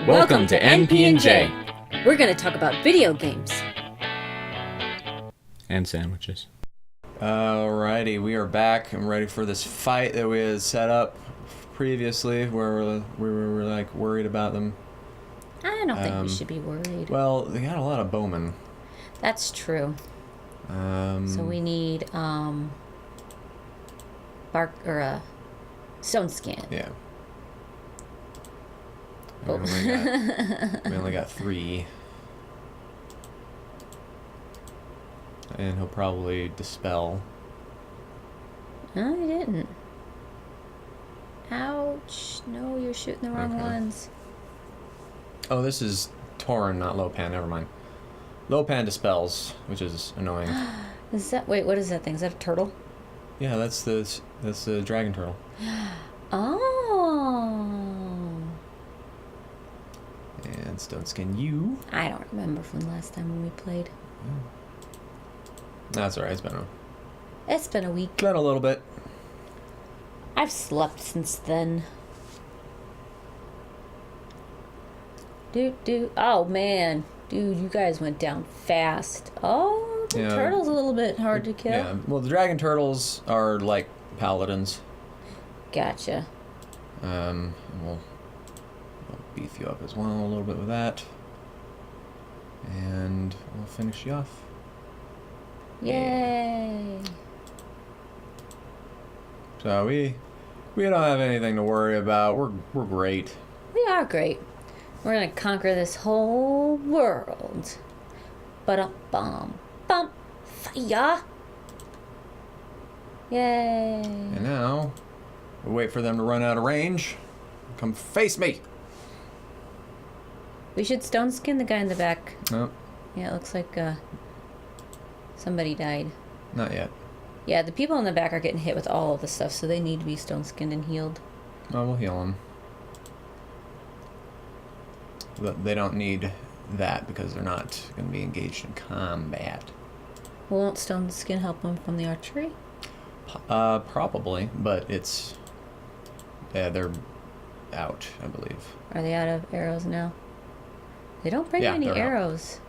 Welcome to NP&J. We're going to talk about video games. And sandwiches. Alrighty, we are back and ready for this fight that we had set up previously where we were like worried about them. I don't think we should be worried. Well, they got a lot of bowmen. That's true. So we need bark or a stone skin. Yeah. Oh. We only got 3. And he'll probably dispel. No, he didn't. Ouch. No, you're shooting the wrong ones. Oh, this is Tauren, not Lopan. Never mind. Lopan dispels, which is annoying. Is that... Wait, what is that thing? Is that a turtle? Yeah, that's the dragon turtle. Oh. And stone skin you. I don't remember from the last time when we played. That's alright. It's been a week. Been a little bit. I've slept since then. Oh, man. Dude, you guys went down fast. Oh, the turtle's a little bit hard to kill. Yeah, well, the dragon turtles are like paladins. Gotcha. We'll beef you up as well a little bit with that. And we'll finish you off. Yay. So we don't have anything to worry about. We're great. We are great. We're gonna conquer this whole world. Ba-da-bum. Bum. Fire. Yay. And now, we wait for them to run out of range. Come face me. We should stone skin the guy in the back. No, Yeah, it looks like somebody died. not yet. Yeah, the people in the back are getting hit with all of the stuff, so they need to be stone skinned and healed. Oh, we'll heal them. But they don't need that because they're not going to be engaged in combat. Won't stone skin help them from the archery? Probably, but it's... Yeah, they're out, I believe. Are they out of arrows now? They don't bring any they're out. arrows.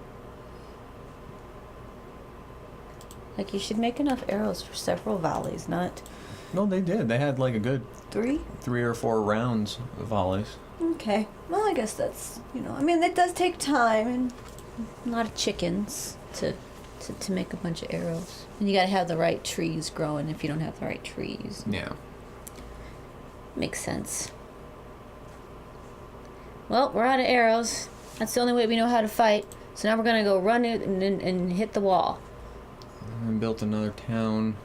Like, you should make enough arrows for several volleys, not... No, they did. They had like a good 3? 3 or 4 rounds of volleys. Okay. Well, I guess that's, I mean, it does take time and a lot of chickens to make a bunch of arrows. And you gotta have the right trees growing if you don't have the right trees. Yeah. Makes sense. Well, we're out of arrows. That's the only way we know how to fight. So now we're gonna go run it and hit the wall. And built another town.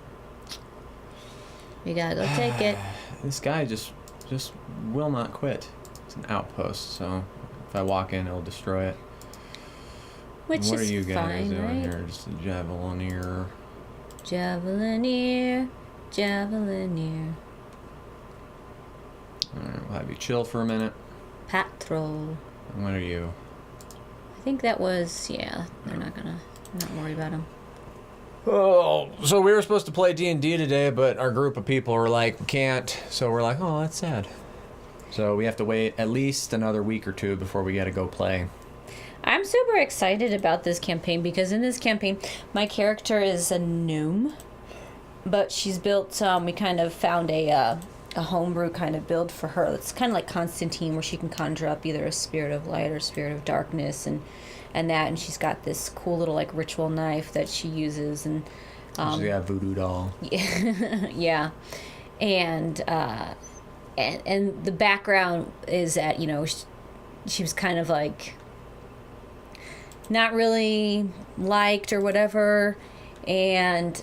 We gotta go take it. This guy just will not quit. It's an outpost, so if I walk in, it'll destroy it. Which What is are you guys fine, doing right? here? Just a javelineer. Javelineer. Alright, we'll have you chill for a minute. Patrol. And what are you? I think that was, yeah, I'm not worried about him. Oh, so we were supposed to play D&D today, but our group of people were like, we can't. So we're like, oh, that's sad. So we have to wait at least another week or 2 before we get to go play. I'm super excited about this campaign because in this campaign, my character is a gnome, but she's built, we kind of found a homebrew kind of build for her. It's kind of like Constantine, where she can conjure up either a spirit of light or a spirit of darkness, and she's got this cool little like ritual knife that she uses, and She's got a voodoo doll. yeah, and the background is that she was kind of like not really liked or whatever, and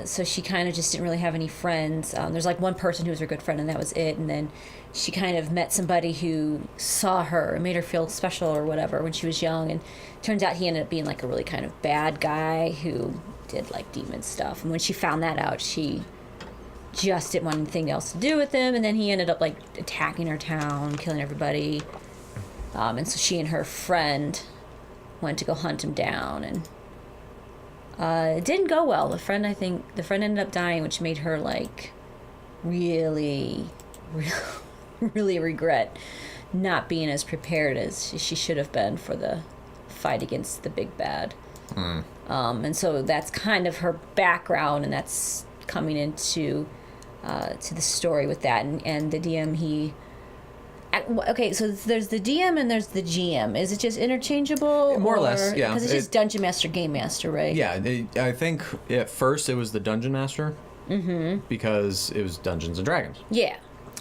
so she kind of just didn't really have any friends. There's like one person who was her good friend, and that was it. And then she kind of met somebody who saw her and made her feel special or whatever when she was young, and turns out he ended up being like a really kind of bad guy who did like demon stuff. And when she found that out, she just didn't want anything else to do with him, and then he ended up like attacking her town, killing everybody, and so she and her friend went to go hunt him down, and it didn't go well. The friend ended up dying, which made her like really regret not being as prepared as she should have been for the fight against the big bad. And so that's kind of her background, and that's coming into to the story with that. And the DM, okay, so there's the DM and there's the GM. Is it just interchangeable? More or less, yeah. Because it's just Dungeon Master, Game Master, right? Yeah, I think at first it was the Dungeon Master. Because it was Dungeons and Dragons. Yeah.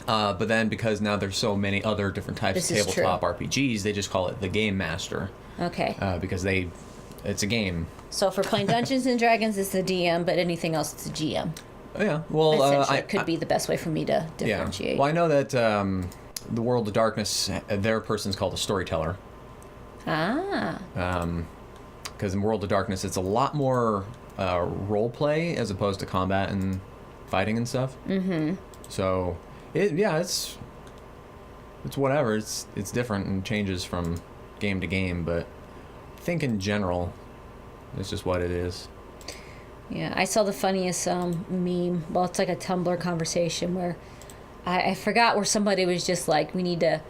But then because now there's so many other different types of tabletop RPGs, they just call it the Game Master. Okay. Because it's a game. So for playing Dungeons and Dragons, it's the DM, but anything else, it's the GM. Oh, yeah. Well, essentially, it could be the best way for me to differentiate. Yeah. Well, I know that the World of Darkness, their person's called a storyteller. Ah. Because in World of Darkness, it's a lot more role play as opposed to combat and fighting and stuff. Mm-hmm. So, it's whatever. It's different and changes from game to game, but I think in general, it's just what it is. Yeah, I saw the funniest meme. Well, it's like a Tumblr conversation where I forgot where somebody was just like, we need to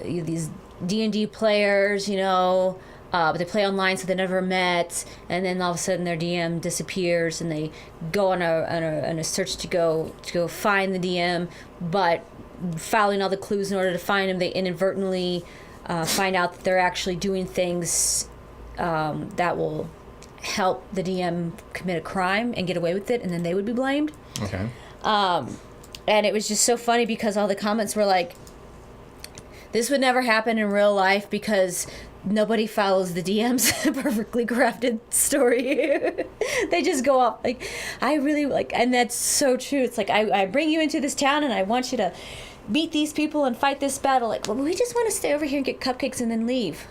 these D&D players, but they play online, so they never met, and then all of a sudden their DM disappears, and they go on a search to go find the DM, but following all the clues in order to find him, they inadvertently find out that they're actually doing things that will help the DM commit a crime and get away with it, and then they would be blamed. Okay. And it was just so funny because all the comments were like, this would never happen in real life because nobody follows the DM's perfectly crafted story. They just go off like, I really like, and that's so true. It's like, I bring you into this town and I want you to meet these people and fight this battle. Like, well, we just want to stay over here and get cupcakes and then leave.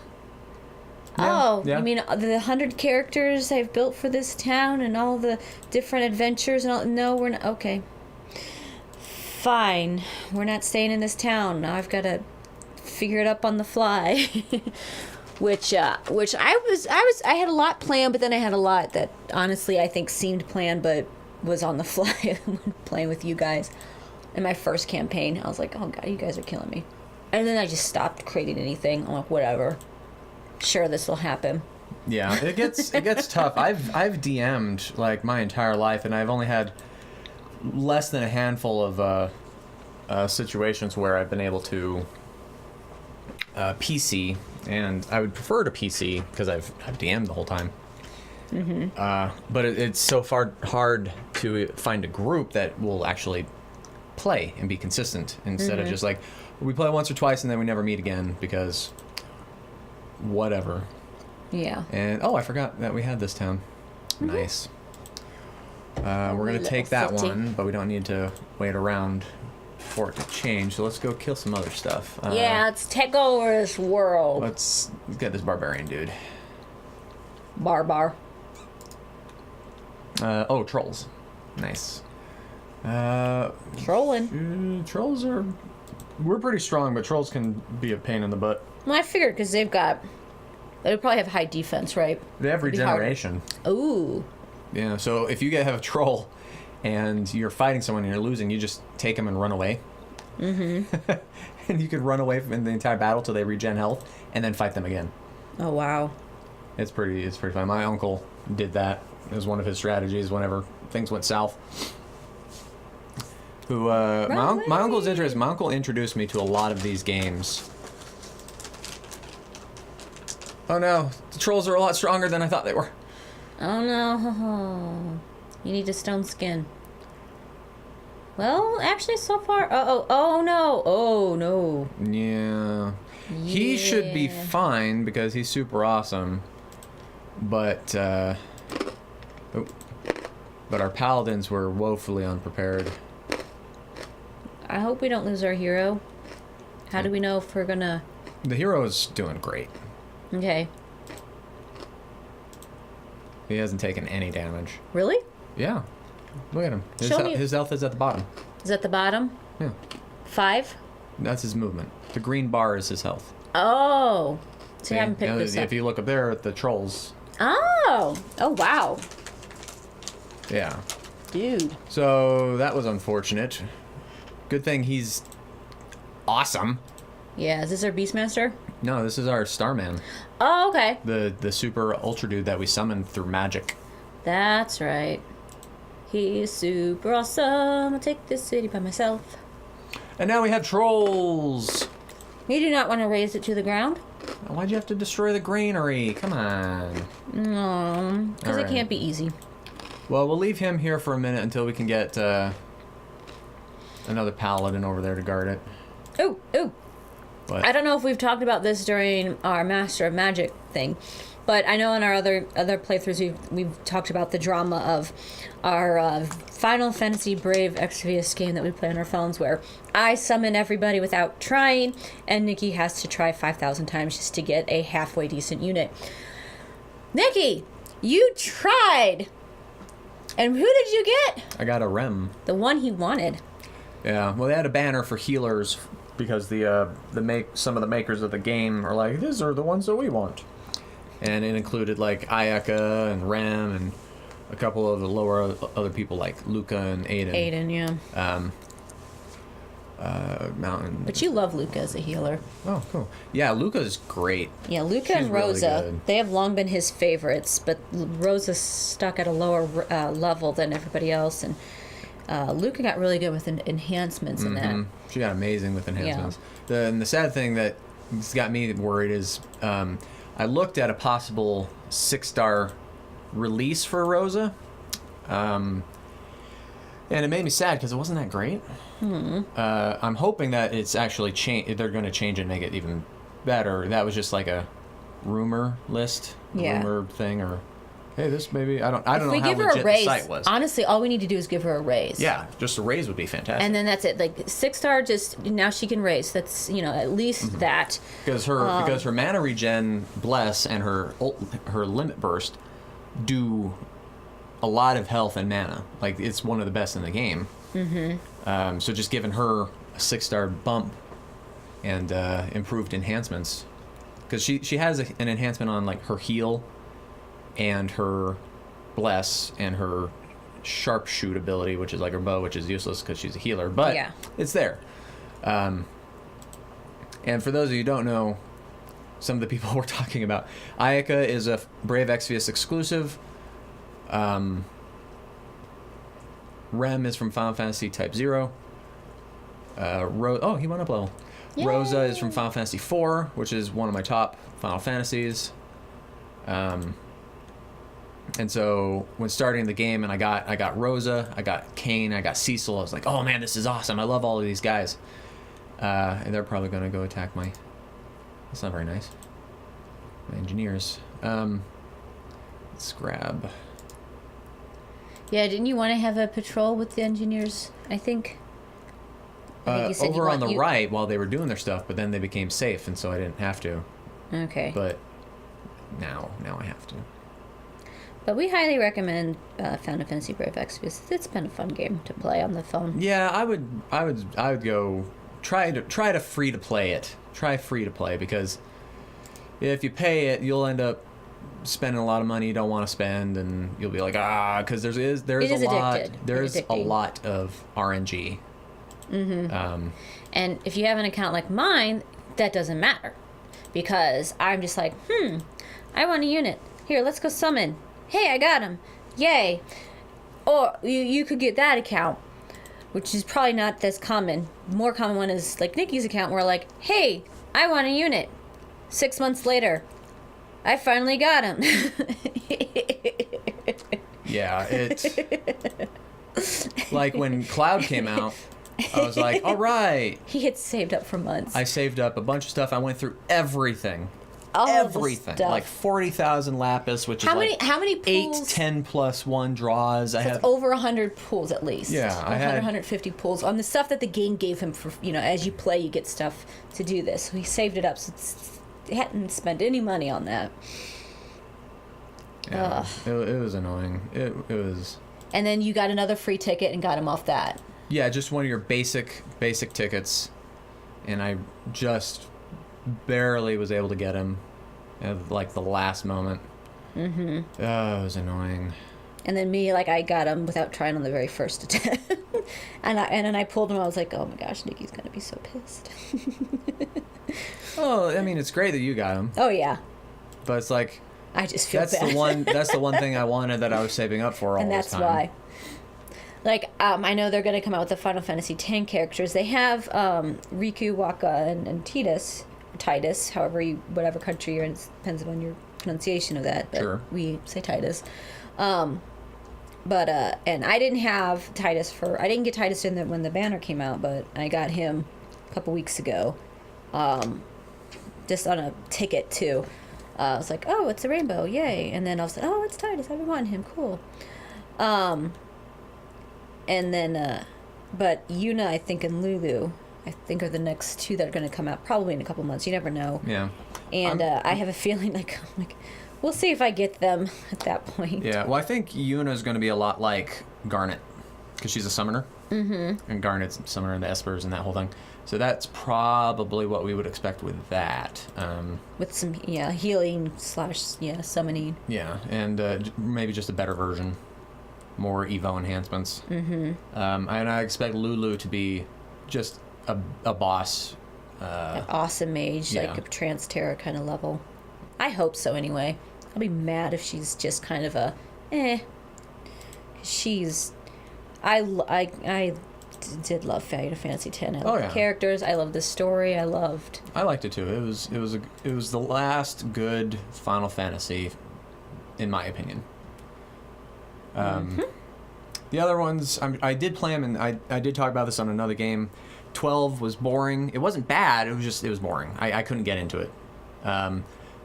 Yeah, You mean the 100 characters I've built for this town and all the different adventures and all? No, we're not. Okay. Fine. We're not staying in this town. Now I've got to figure it up on the fly. which I had a lot planned, but then I had a lot that honestly I think seemed planned but was on the fly when playing with you guys. In my first campaign, I was like, oh god, you guys are killing me. And then I just stopped creating anything. I'm like, whatever. Sure, this will happen. Yeah, it gets tough. I've DM'd like my entire life, and I've only had less than a handful of situations where I've been able to PC, and I would prefer to PC because I've DM'd the whole time. Mm-hmm. But it's so hard to find a group that will actually play and be consistent instead of just like we play once or twice and then we never meet again because whatever. Yeah. And I forgot that we had this town. Nice. We're gonna take that one, but we don't need to wait around for it to change. So let's go kill some other stuff. Let's take over this world. Let's get this barbarian dude. Barbar. Trolls. Nice. Trolling. Trolls we're pretty strong, but trolls can be a pain in the butt. Well, I figured because they probably have high defense, right? They have regeneration. Ooh. Yeah, so if you have a troll and you're fighting someone and you're losing, you just take them and run away. Mm-hmm. And you could run away from the entire battle till they regen health and then fight them again. Oh, wow. It's pretty fun. My uncle did that. It was one of his strategies whenever things went south. My uncle's interest. My uncle introduced me to a lot of these games. Oh no, the trolls are a lot stronger than I thought they were. Oh no, you need a stone skin. Well, actually, so far, oh no. Yeah, he should be fine because he's super awesome. But our paladins were woefully unprepared. I hope we don't lose our hero. How do we know if we're gonna... The hero is doing great. Okay. He hasn't taken any damage. Really? Yeah. Look at him. His health is at the bottom. Is at the bottom? Yeah. 5? That's his movement. The green bar is his health. Oh. So you haven't picked this up. If you look up there at the trolls. Oh. Oh, wow. Yeah. Dude. So that was unfortunate. Good thing awesome. Yeah, is this our Beastmaster? No, this is our Starman. Oh, okay. The super ultra dude that we summoned through magic. That's right. He's super awesome. I'll take this city by myself. And now we have trolls. You do not want to raise it to the ground? Why'd you have to destroy the granary? Come on. No, because All it right. can't be easy. Well, we'll leave him here for a minute until we can get another paladin over there to guard it. Ooh, ooh. But I don't know if we've talked about this during our Master of Magic thing, but I know in our other playthroughs we've talked about the drama of our Final Fantasy Brave Exvius game that we play on our phones, where I summon everybody without trying, and Nikki has to try 5,000 times just to get a halfway decent unit. Nikki, you tried, and who did you get? I got a Rem. The one he wanted. Yeah, well, they had a banner for healers because some of the makers of the game are like, these are the ones that we want, and it included like Ayaka and Rem and a couple of the lower other people like Luca and Aiden. Aiden, yeah. Mountain. But you love Luca as a healer. Oh, cool. Yeah, Luca's great. Yeah, Luca She's and really Rosa, good. they have long been his favorites, but Rosa's stuck at a lower level than everybody else, and Luca got really good with enhancements in that. She got amazing with enhancements. And the sad thing that's got me worried is I looked at a possible 6-star release for Rosa, and it made me sad because it wasn't that great. I'm hoping that it's actually they're going to change it and make it even better. That was just like a rumor list, rumor thing, or hey, this maybe I don't know how legit the site was. Honestly, all we need to do is give her a raise. Yeah, just a raise would be fantastic. And then that's it. Like 6-star, just now she can raise. That's at least that. Because her mana regen, bless, and her limit burst do a lot of health and mana. Like it's one of the best in the game. So just giving her a 6-star bump and improved enhancements, because she has an enhancement on like her heal and her bless and her sharpshoot ability, which is like her bow, which is useless because she's a healer, but it's there. And for those of you who don't know, some of the people we're talking about, Ayaka is a Brave Exvius exclusive. Rem is from Final Fantasy Type 0. He went up level. Yay! Rosa is from Final Fantasy 4, which is one of my top Final Fantasies. And so when starting the game, and I got Rosa, I got Kane, I got Cecil, I was like, oh man, this is awesome. I love all of these guys. And they're probably going to go attack my... That's not very nice. My engineers. Let's grab... Yeah, didn't you want to have a patrol with the engineers, I think you said over on the right while they were doing their stuff, but then they became safe, and so I didn't have to. Okay. But now I have to. But we highly recommend Final Fantasy Brave Exvius. It's been a fun game to play on the phone. Yeah, I would go try to free to play it. Try free to play, because if you pay it, you'll end up spending a lot of money you don't want to spend, and you'll be like, because there's a lot of RNG. And if you have an account like mine, that doesn't matter, because I'm just like, I want a unit. Here, let's go summon. Hey, I got him. Yay. Or you could get that account, which is probably not as common. More common one is like Nikki's account, where like, hey, I want a unit. 6 months later, I finally got him. Yeah, it's like when Cloud came out, I was like, all right. He had saved up for months. I saved up a bunch of stuff. I went through everything. Everything. Like 40,000 lapis, which is how many pools? 8, 10 plus 1 draws. So I have over 100 pools at least. Yeah, I had 150 pools on the stuff that the game gave him for, as you play, you get stuff to do this. So he saved it up, so he hadn't spent any money on that. Yeah, it was annoying. It was. And then you got another free ticket and got him off that. Yeah, just one of your basic tickets, and I just barely was able to get him at like the last moment. Oh, it was annoying. And then me, like, I got him without trying on the very first attempt. and then I pulled him. I was like, oh my gosh, Nikki's gonna be so pissed. Oh, I mean, it's great that you got him, Oh yeah, but it's like I just feel that's bad. That's the one thing I wanted that I was saving up for all And this that's time. why. Like, I know they're gonna come out with the Final Fantasy X characters. They have Riku, Waka, and Titus, whatever country you're in, depends on your pronunciation of that. But Sure. we say Titus. And I didn't have Titus I didn't get Titus when the banner came out, but I got him a couple weeks ago. Just on a ticket too. I was like, oh, it's a rainbow, yay! And then I was like, oh, it's Titus. I've been wanting him, cool. And then, but Yuna, I think, and Lulu, I think are the next two that are going to come out probably in a couple months. You never know. Yeah. And I have a feeling like we'll see if I get them at that point. Yeah. Well, I think Yuna's going to be a lot like Garnet, because she's a summoner. Mm-hmm. And Garnet's a summoner in the Espers and that whole thing. So that's probably what we would expect with that. With some healing / summoning. Yeah, and maybe just a better version, more Evo enhancements. Mm-hmm. And I expect Lulu to be just a boss. An awesome mage, yeah. like a Trans Terra kind of level. I hope so anyway. I'll be mad if she's just kind of a She's... I did love Final Fantasy X. I love the characters. I love the story. I liked it too. It was the last good Final Fantasy, in my opinion. The other ones, I did play them, and I did talk about this on another game. 12 was boring. It wasn't bad. It was boring. I couldn't get into it.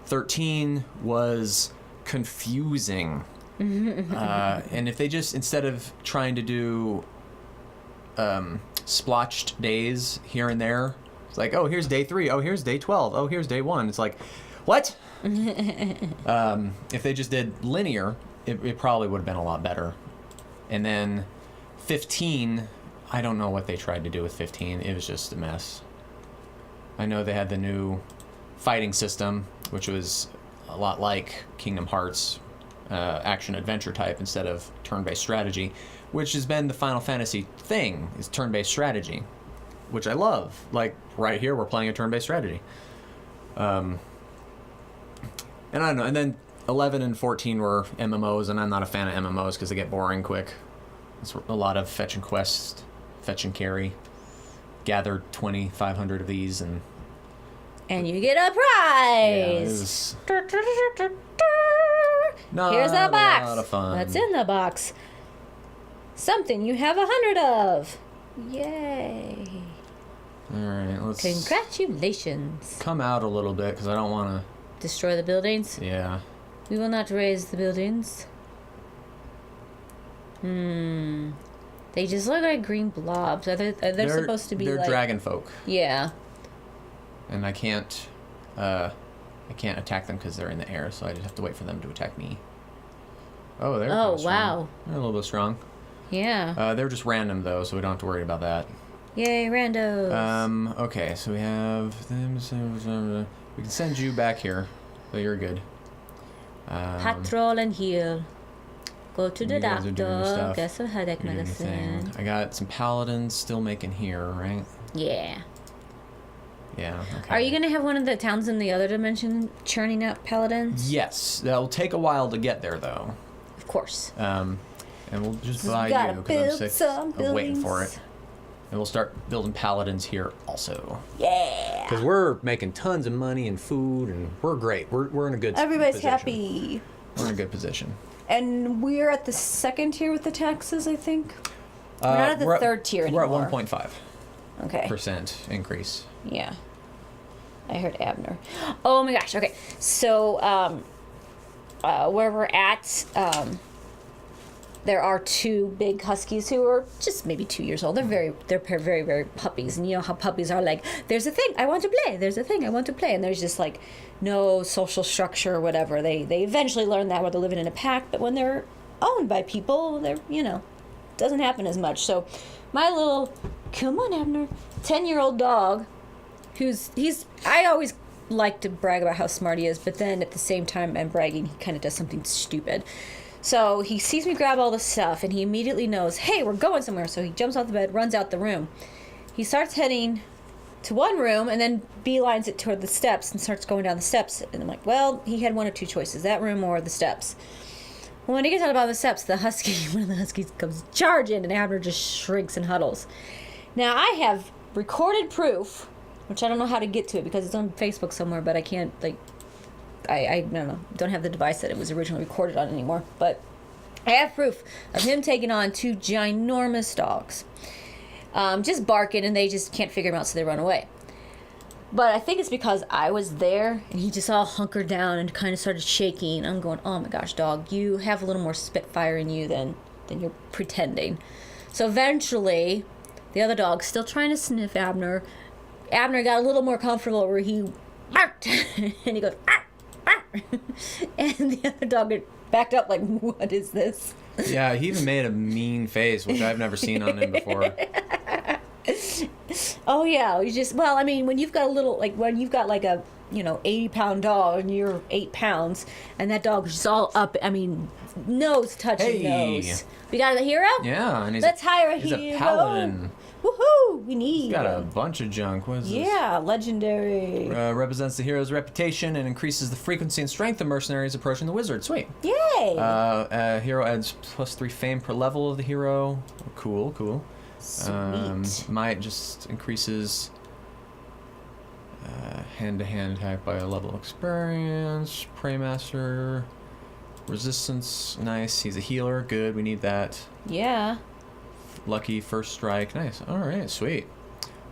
13 was confusing. And if they just, instead of trying to do splotched days here and there, it's like, oh, here's day 3, oh, here's day 12, oh, here's day 1. It's like, what? If they just did linear, it probably would have been a lot better. And then 15, I don't know what they tried to do with 15. It was just a mess. I know they had the new fighting system, which was a lot like Kingdom Hearts, action-adventure type instead of turn-based strategy, which has been the Final Fantasy thing, is turn-based strategy, which I love. Like, right here, we're playing a turn-based strategy. And I don't know, and then 11 and 14 were MMOs, and I'm not a fan of MMOs because they get boring quick. It's a lot of fetch and quest, fetch and carry. Gather 2,500 of these, and you get a prize! Here's a box. A lot of fun. What's in the box? Something you have 100 of. Yay. All right, let's Congratulations. come out a little bit because I don't want to... Destroy the buildings? Yeah. We will not raise the buildings. They just look like green blobs. They're supposed to be they're like... dragon folk. Yeah. And I can't attack them because they're in the air, so I just have to wait for them to attack me. Oh, they're kinda strong. Wow. They're a little bit strong. Yeah. They're just random, though, so we don't have to worry about that. Yay, randos. Okay, so we have them. We can send you back here, so you're good. Patrol and heal. Go to the you guys are doing your doctor. stuff. Get some headache You're doing your thing. medicine. I got some paladins still making here, right? Yeah. Yeah. Okay. Are you going to have one of the towns in the other dimension churning out paladins? Yes. That'll take a while to get there, though. Of course. And we'll just We buy gotta you because I'm build sick some of waiting for buildings. it. And we'll start building paladins here also. Yeah. Because we're making tons of money and food, and we're great. We're in a good Everybody's position. happy. We're in a good position. And we're at the second tier with the taxes, I think. We're not at the third tier anymore. We're at 1.5% Okay. increase. Yeah. I heard Abner. Oh my gosh. Okay. So, where we're at, there are two big huskies who are just maybe 2 years old. They're very, very puppies. And you know how puppies are like, there's a thing I want to play. There's a thing I want to play. And there's just like no social structure or whatever. They eventually learn that while they're living in a pack. But when they're owned by people, doesn't happen as much. So my little, come on, Abner, 10-year-old dog, I always like to brag about how smart he is. But then at the same time I'm bragging, he kind of does something stupid. So he sees me grab all the stuff, and he immediately knows, hey, we're going somewhere. So he jumps off the bed, runs out the room. He starts heading to one room, and then beelines it toward the steps and starts going down the steps. And I'm like, well, he had one of two choices, that room or the steps. Well, when he gets out about the steps, one of the huskies comes charging, and Abner just shrinks and huddles. Now, I have recorded proof, which I don't know how to get to it because it's on Facebook somewhere, but I can't, like, I don't know, don't have the device that it was originally recorded on anymore. But I have proof of him taking on two ginormous dogs. Just barking, and they just can't figure him out, so they run away. But I think it's because I was there, and he just all hunkered down and kind of started shaking. I'm going, oh my gosh, dog, you have a little more spitfire in you than you're pretending. So eventually, the other dog, still trying to sniff Abner got a little more comfortable where he barked, and he goes, arr, arr. And the other dog backed up like, what is this? Yeah, he even made a mean face, which I've never seen on him before. Oh yeah, when you've got like a 80-pound dog and you're 8 pounds, and that dog is just all up. I mean, nose touching nose. We got a hero. Yeah, and let's hire a he's hero. a paladin. Woohoo! We need. He's got a bunch of junk. What is this? Yeah, legendary. Represents the hero's reputation and increases the frequency and strength of mercenaries approaching the wizard. Sweet. Yay! Hero adds +3 fame per level of the hero. Cool. Sweet. Might just increases hand-to-hand attack by a level of experience. Prey master. Resistance. Nice. He's a healer. Good. We need that. Yeah. Lucky first strike. Nice. All right. Sweet.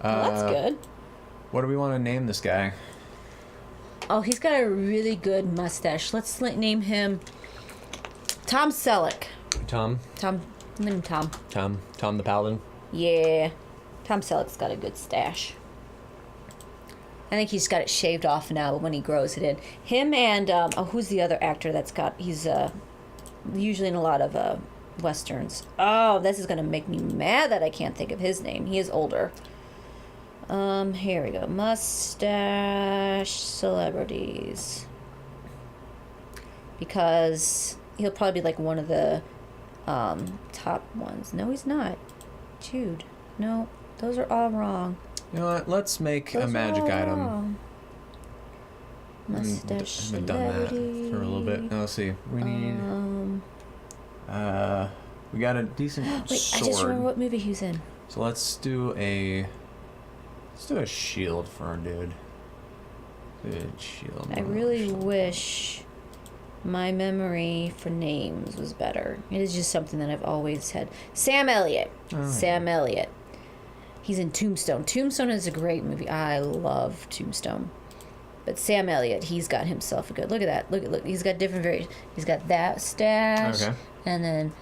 Well, that's good. What do we want to name this guy? Oh, he's got a really good mustache. Let's name him Tom Selleck. Tom. Name him Tom. Tom the Paladin. Yeah. Tom Selleck's got a good stash. I think he's got it shaved off now, but when he grows it in. Him and, who's the other actor he's usually in a lot of westerns. Oh, this is going to make me mad that I can't think of his name. He is older. Here we go. Mustache celebrities. Because he'll probably be like one of the top ones. No, he's not. Jude. No, those are all wrong. You know what? Let's make a magic item. Mustache I haven't done that for a little bit. Now, let's see. We need. We got a decent wait, sword. I just remember what movie he was in. So let's do a shield for our dude. Good shield. I really wish my memory for names was better. It is just something that I've always had. Sam Elliott. Oh, Sam Elliott. He's in Tombstone. Tombstone is a great movie. I love Tombstone. But Sam Elliott, he's got himself a good. Look at that. Look. He's got different variations. He's got that stash. Okay. And then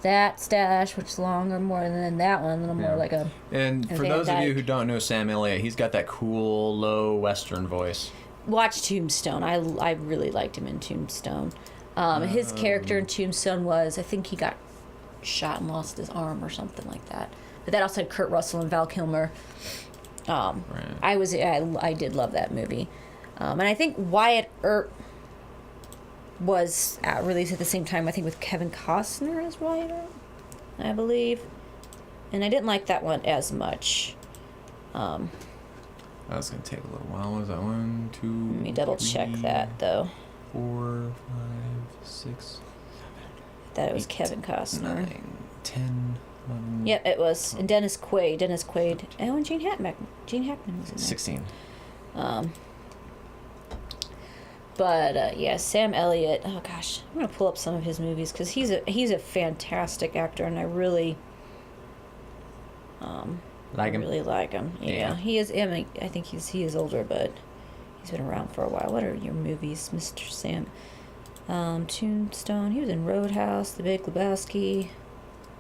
that stash, which is longer, more, and then that one, a little more like a. And for Van those of you Dyke. who don't know Sam Elliott, he's got that cool low western voice. Watch Tombstone. I really liked him in Tombstone. His character in Tombstone was, I think he got shot and lost his arm or something like that. But that also had Kurt Russell and Val Kilmer. Right. I did love that movie. And I think Wyatt Earp was released at the same time, I think, with Kevin Costner as Wyatt Earp, I believe. And I didn't like that one as much. That's going to take a little while. What is that? 1, 2, Let me double check that, though. 4, 5, 6, That it was 8, Kevin Costner. 9, 10, 11. Yep, it was. And Dennis Quaid. Oh, and Gene Hackman was in there. 16. But yeah, Sam Elliott. Oh gosh, I'm gonna pull up some of his movies because he's a fantastic actor, and I really Like him? really like him. Yeah, he is. I mean, I think he is older, but he's been around for a while. What are your movies, Mr. Sam? Tombstone. He was in Roadhouse, The Big Lebowski.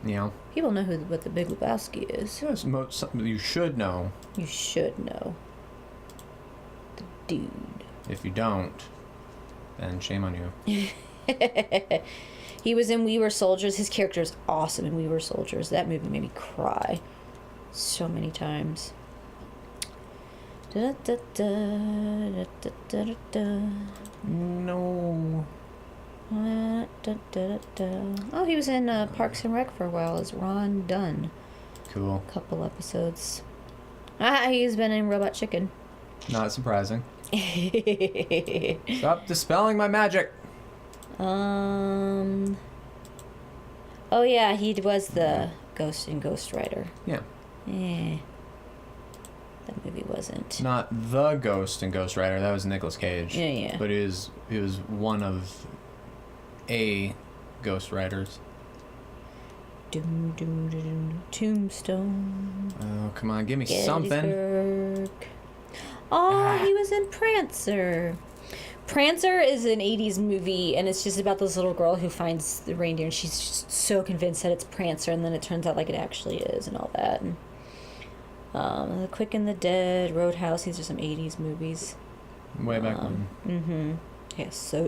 Yeah. People know what The Big Lebowski is. Yes, something you should know. You should know. The dude. If you don't, then shame on you. He was in We Were Soldiers. His character is awesome in We Were Soldiers. That movie made me cry so many times. Da, da, da, da, da, da, da. No. Oh, he was in Parks and Rec for a while as Ron Dunn. Cool. Couple episodes. He's been in Robot Chicken. Not surprising. Stop dispelling my magic. Oh yeah, he was the Ghost in Ghost Rider. Yeah. That movie wasn't. Not the Ghost in Ghost Rider. That was Nicolas Cage. Yeah. But he was one of a Ghost Riders. Tombstone. Oh, come on, give me something. Gettysburg. Oh, he was in Prancer. Prancer is an 80s movie, and it's just about this little girl who finds the reindeer, and she's just so convinced that it's Prancer, and then it turns out like it actually is, and all that. And, The Quick and the Dead, Roadhouse, these are some 80s movies. Way back when. Mm-hmm. Yeah, so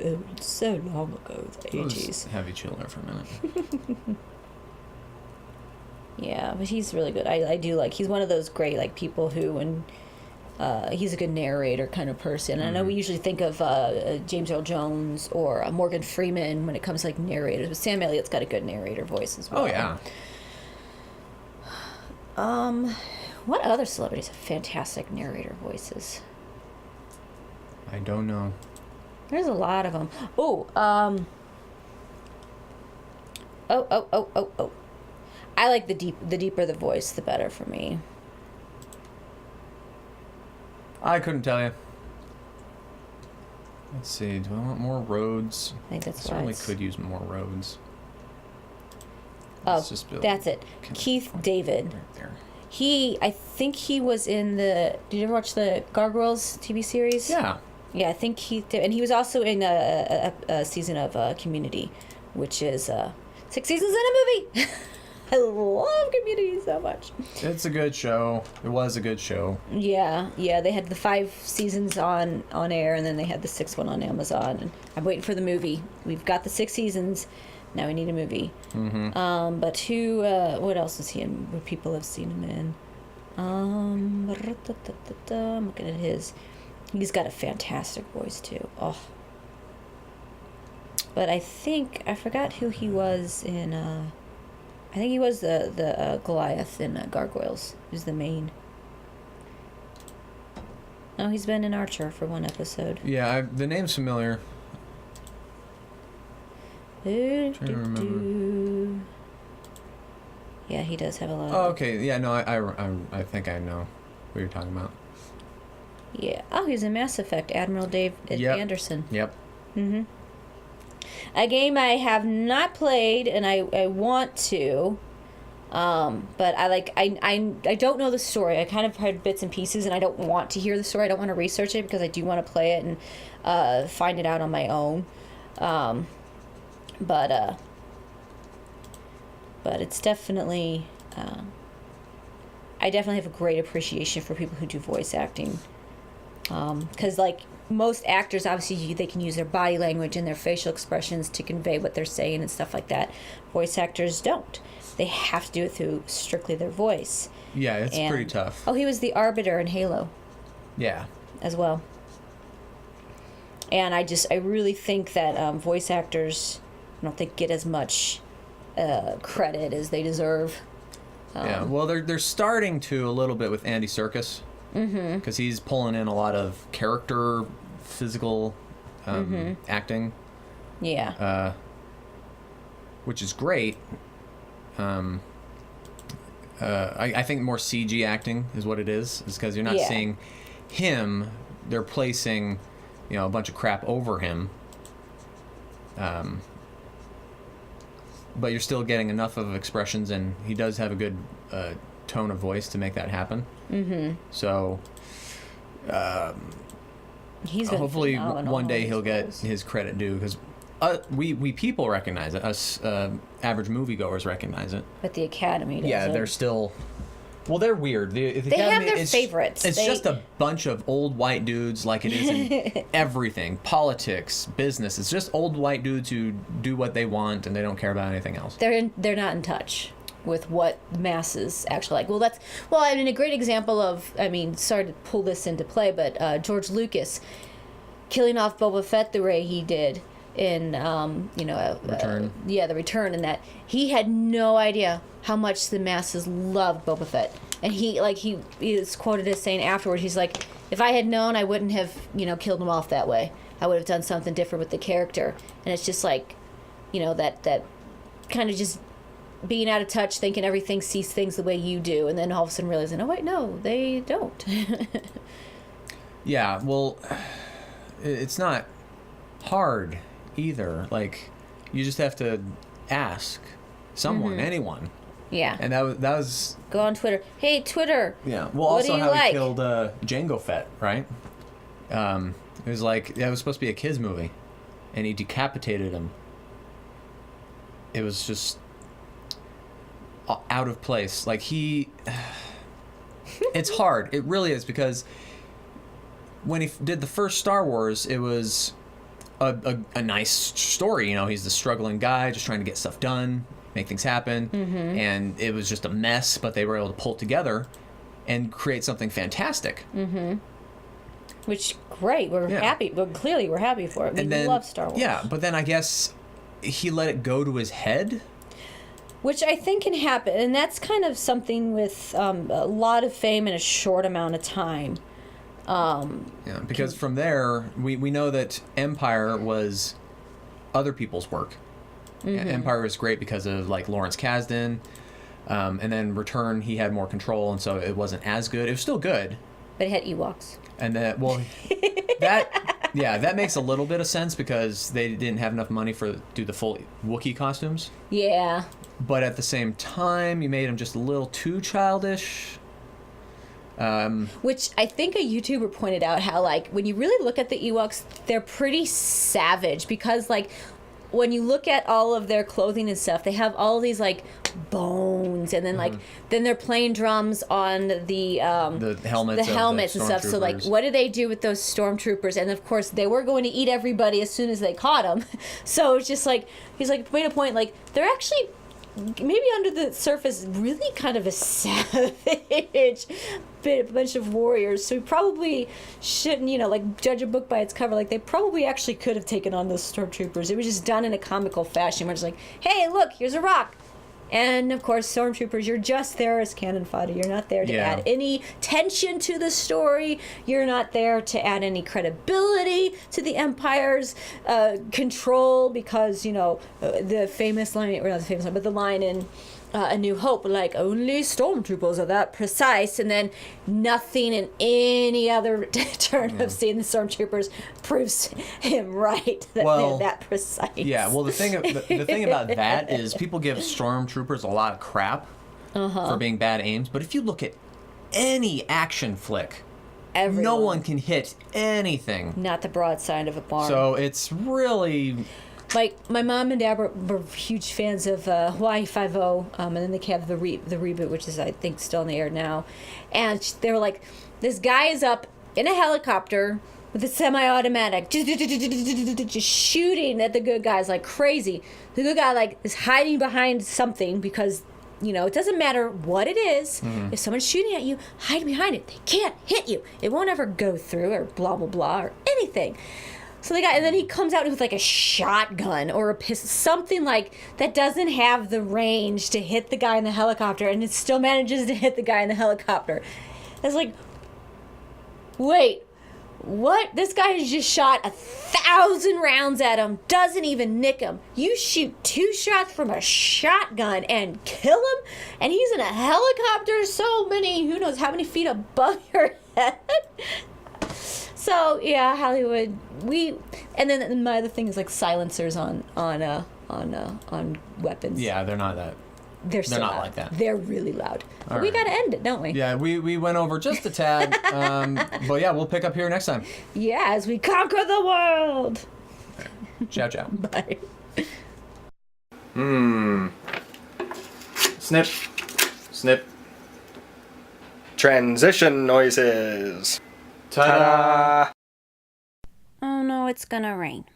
long ago, the 80s. Heavy chiller for a minute. Yeah, but he's really good. I do like, he's one of those great like people who, and he's a good narrator kind of person. And I know we usually think of James Earl Jones or Morgan Freeman when it comes to like narrators, but Sam Elliott's got a good narrator voice as well. Oh yeah. What other celebrities have fantastic narrator voices? I don't know. There's a lot of them. Oh. I like the deeper the voice, the better for me. I couldn't tell you. Let's see. Do I want more roads? I think that's why Certainly it's... could use more roads. Oh, Let's just build that's it. Keith David. right there. I think he was in the... Did you ever watch the Gargoyles TV series? Yeah. Yeah, I think he did. And he was also in a season of Community, which is 6 seasons in a movie. I love Community so much. It's a good show. It was a good show. Yeah. They had the 5 seasons on air, and then they had the 6th one on Amazon. And I'm waiting for the movie. We've got the 6 seasons. Now we need a movie. Mm-hmm. But who? What else is he in? What people have seen him in? I'm looking at his. He's got a fantastic voice too. Oh. But I forgot who he was in. I think he was the Goliath in Gargoyles. Who's the main? Oh, he's been in Archer for one episode. Yeah, the name's familiar. Trying to remember. Yeah, he does have a lot. Oh, okay. Yeah, no, I think I know what you're talking about. Yeah. Oh, he's in Mass Effect. Admiral Dave Anderson. Yep. Mm-hmm. A game I have not played, and I want to. But I don't know the story. I kind of heard bits and pieces, and I don't want to hear the story. I don't want to research it because I do want to play it and find it out on my own. But it's definitely, I definitely have a great appreciation for people who do voice acting. Because, like, most actors, obviously, they can use their body language and their facial expressions to convey what they're saying and stuff like that. Voice actors don't. They have to do it through strictly their voice. Yeah, it's pretty tough. Oh, he was the Arbiter in Halo. Yeah. As well. And I really think that voice actors, I don't think, get as much credit as they deserve. Yeah, well, they're starting to a little bit with Andy Serkis. Mm-hmm. Because he's pulling in a lot of character, physical acting. Yeah. Which is great. I think more CG acting is what it is because you're not seeing him. They're placing, a bunch of crap over him. But you're still getting enough of expressions, and he does have a good tone of voice to make that happen. Mm-hmm. So, He's been hopefully one day he'll get roles. his credit due because we people recognize it. Us average moviegoers recognize it. But the Academy doesn't. Yeah, they're still. Well, they're weird. The They Academy, have their it's, favorites. It's just a bunch of old white dudes like it is in everything. Politics, business. It's just old white dudes who do what they want and they don't care about anything else. They're not in touch with what the masses actually like. A great example of, sorry to pull this into play, but George Lucas killing off Boba Fett the way he did Return. The Return, and that he had no idea how much the masses loved Boba Fett. And he is quoted as saying afterwards, he's like, if I had known, I wouldn't have, killed him off that way. I would have done something different with the character. And it's just like, that kind of just being out of touch, thinking everything sees things the way you do, and then all of a sudden realizing, oh wait, no, they don't. Yeah, well, it's not hard either. Like, you just have to ask someone, anyone. Yeah. And that was Go on Twitter. Hey, Twitter. Yeah. Well, what also do you how like? he killed Jango Fett, right? It was like, that was supposed to be a kids movie, and he decapitated him. It was just out of place. Like, it's hard. It really is, because when he did the first Star Wars, it was a nice story. He's the struggling guy just trying to get stuff done, make things happen, and it was just a mess, but they were able to pull it together and create something fantastic. Which, great. We're happy. Well, clearly we're happy for it. We love Star Wars. Yeah, but then I guess he let it go to his head. Which I think can happen. And that's kind of something with a lot of fame in a short amount of time. Yeah, because from there, we know that Empire was other people's work. Empire was great because of, like, Lawrence Kasdan. And then Return, he had more control, and so it wasn't as good. It was still good. But it had Ewoks. And that, well, that makes a little bit of sense, because they didn't have enough money to do the full Wookiee costumes. Yeah. But at the same time, you made them just a little too childish. Which I think a YouTuber pointed out how, like, when you really look at the Ewoks, they're pretty savage, because, like, when you look at all of their clothing and stuff, they have all these, like, bones, and then, like, then they're playing drums on the helmets and stuff. So, like, what do they do with those stormtroopers? And of course, they were going to eat everybody as soon as they caught them. So it's just like, he's like, made a point, like, they're actually maybe under the surface really kind of a savage bunch of warriors. So we probably shouldn't, like, judge a book by its cover. Like, they probably actually could have taken on those stormtroopers. It was just done in a comical fashion. We're just like, hey, look, here's a rock. And, of course, stormtroopers, you're just there as cannon fodder. You're not there to add any tension to the story. You're not there to add any credibility to the Empire's control, because, the famous line, or not the famous line, but the line in A New Hope, like, only stormtroopers are that precise, and then nothing in any other turn of seeing the stormtroopers proves him right that they're that precise. Yeah, well, the thing about that is people give stormtroopers a lot of crap for being bad aims, but if you look at any action flick, no one can hit anything. Not the broadside of a barn. So it's really... Like, my mom and dad were huge fans of Hawaii Five-0, and then they have the reboot, which is, I think, still in the air now. And they were like, this guy is up in a helicopter with a semi-automatic, just shooting at the good guys like crazy. The good guy, like, is hiding behind something, because, it doesn't matter what it is. If someone's shooting at you, hide behind it. They can't hit you. It won't ever go through, or blah, blah, blah, or anything. So the guy, and then he comes out with, like, a shotgun or a pistol, something like that doesn't have the range to hit the guy in the helicopter, and it still manages to hit the guy in the helicopter. It's like, wait, what? This guy has just shot 1,000 rounds at him, doesn't even nick him. You shoot 2 shots from a shotgun and kill him, and he's in a helicopter so many, who knows how many feet above your head. So yeah, Hollywood. And then my other thing is, like, silencers on weapons. Yeah, they're not that. They're so not loud. like that. They're really loud. But All we right. got to end it, don't we? Yeah, we went over just a tad. But yeah, we'll pick up here next time. Yeah, as we conquer the world. Ciao, ciao. Bye. Snip. Snip. Transition noises. Ta-da! Oh no, it's gonna rain.